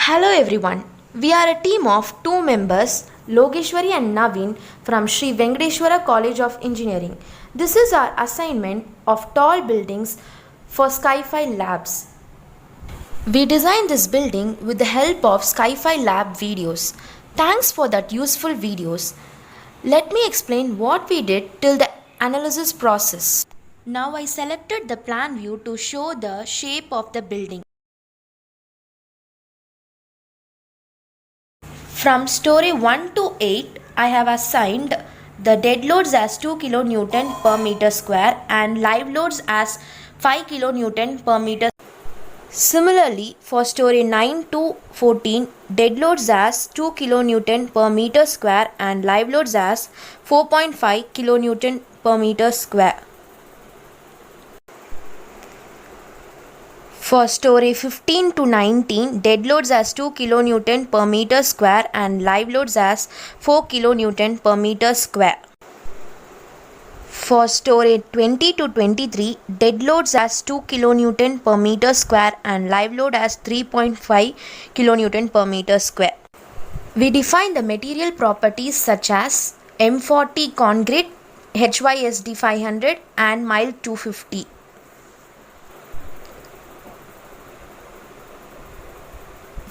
Hello everyone. We are a team of two members, Logeshwari and Naveen from Sri Venkateshwara College of Engineering. This is our assignment of tall buildings for Sci-Fi Labs. We designed this building with the help of Sci-Fi Lab videos. Thanks for that useful videos. Let me explain what we did till the analysis process. Now I selected the plan view to show the shape of the building. From story 1 to 8, I have assigned the dead loads as 2 kN per meter square and live loads as 5 kN per meter. Similarly, for story 9 to 14, dead loads as 2 kN per meter square and live loads as 4.5 kN per meter square. For story 15 to 19, dead loads as 2 kN per meter square and live loads as 4 kN per meter square. For story 20 to 23, dead loads as 2 kN per meter square and live load as 3.5 kN per meter square. We define the material properties such as M40 concrete, HYSD 500 and mild 250.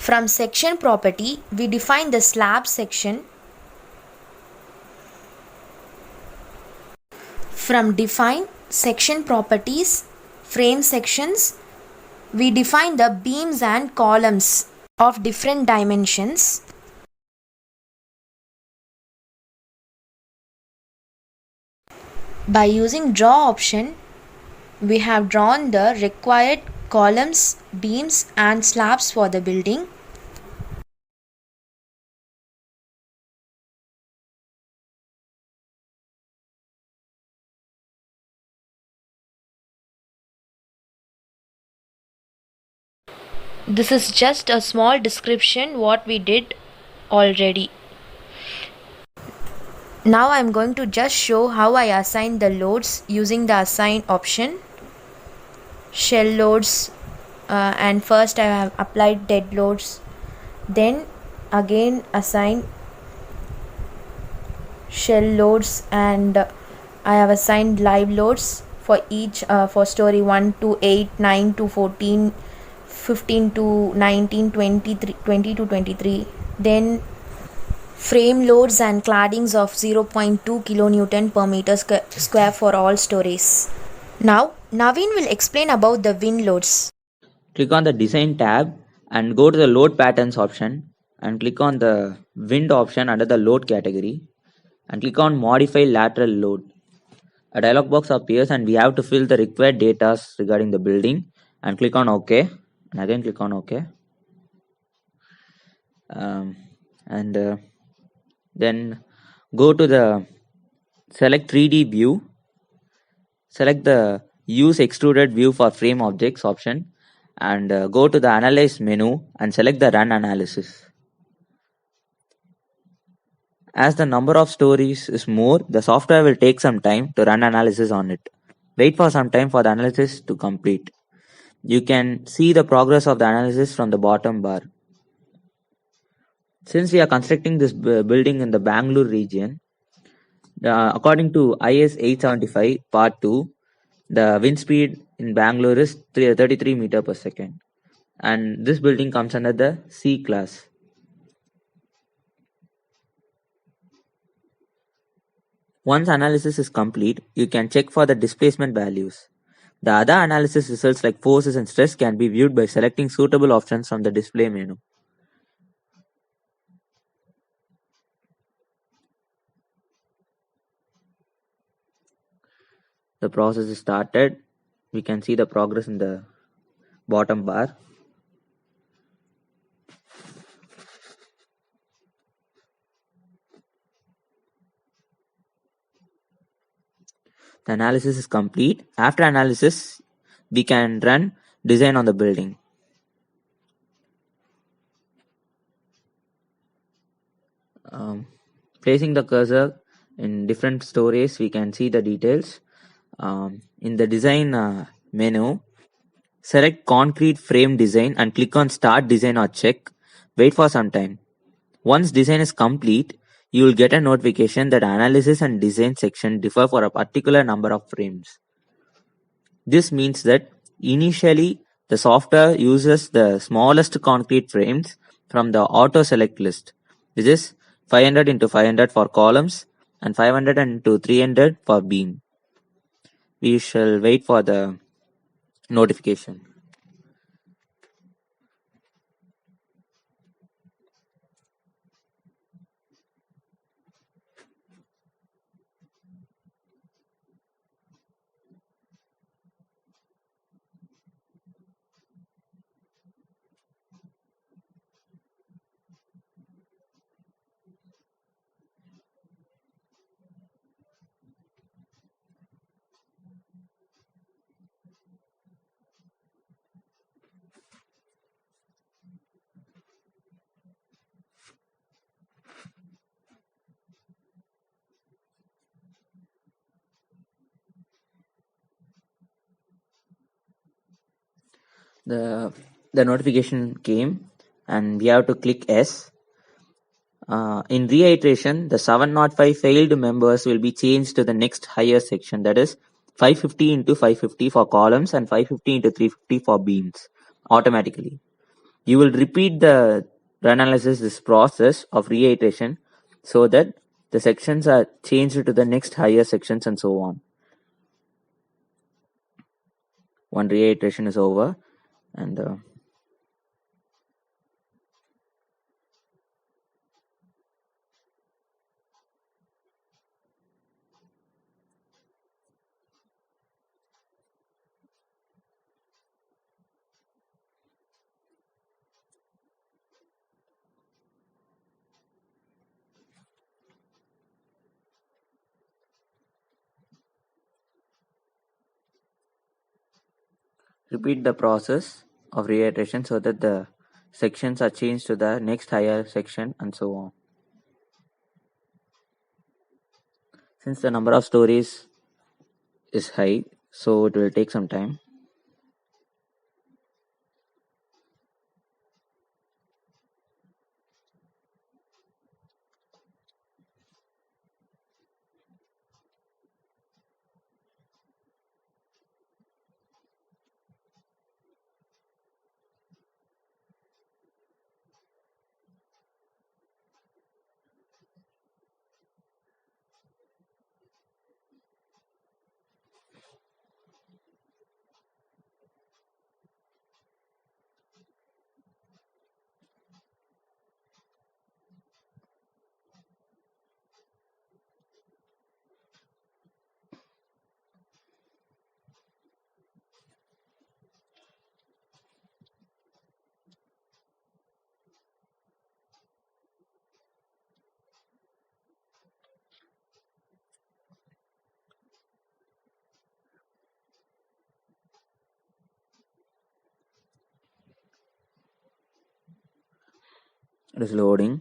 From section property, we define the slab section. From define section properties, frame sections, we define the beams and columns of different dimensions. By using draw option, we have drawn the required columns, beams and slabs for the building. This is just a small description what we did already. Now I am going to just show how I assign the loads using the assign option. Shell loads and first I have applied dead loads, then again assign shell loads and I have assigned live loads for each for story 1 to 8, 9 to 14, 15 to 19, 20 to 23. Then frame loads and claddings of 0.2 kN per meter square for all stories. Now Naveen will explain about the wind loads. Click on the design tab and go to the load patterns option and click on the wind option under the load category and click on modify lateral load. A dialog box appears and we have to fill the required data regarding the building and click on OK and again click on OK. Then go to the select 3D view, select the use extruded view for frame objects option and go to the analyze menu and select the run analysis. As the number of stories is more, the software will take some time to run analysis on it. Wait for some time for the analysis to complete. You can see the progress of the analysis from the bottom bar. Since we are constructing this building in the Bangalore region, according to IS 875 part 2, the wind speed in Bangalore is 33 meter per second and this building comes under the C class. Once analysis is complete, you can check for the displacement values. The other analysis results like forces and stress can be viewed by selecting suitable options from the display menu. The process is started. We can see the progress in the bottom bar. The analysis is complete. After analysis, we can run design on the building. Placing the cursor in different stories, we can see the details. In the design menu, select concrete frame design and click on start design or check. Wait for some time. Once design is complete, you will get a notification that analysis and design section differ for a particular number of frames. This means that initially the software uses the smallest concrete frames from the auto select list, which is 500 into 500 for columns and 500 into 300 for beam. We shall wait for the notification. The the notification came and we have to click yes. In reiteration, the 705 failed members will be changed to the next higher section, that is 550 into 550 for columns and 550 into 350 for beams automatically. You will repeat the analysis this process of reiteration so that the sections are changed to the next higher sections and so on. One reiteration is over and repeat the process of reiteration so that the sections are changed to the next higher section and so on. Since the number of stories is high, so it will take some time. It is loading.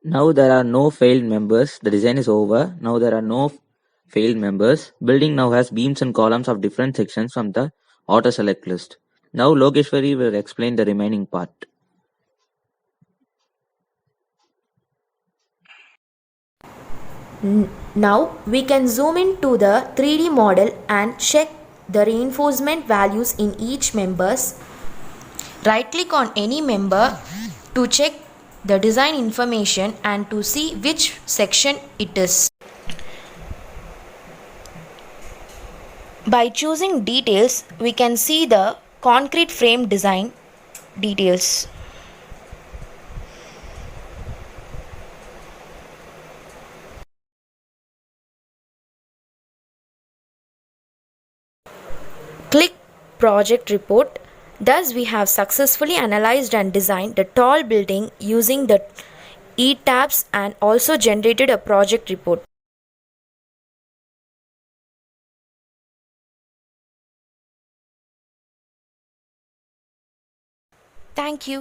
Now there are no failed members. The design is over. Now there are no failed members. Building now has beams and columns of different sections from the auto select list. Now Logeshwari will explain the remaining part. Now we can zoom into the 3D model and check the reinforcement values in each members. Right click on any member to check the design information and to see which section it is. By choosing details, we can see the concrete frame design details. Click project report. Thus we have successfully analyzed and designed the tall building using the e-tabs and also generated a project report. Thank you.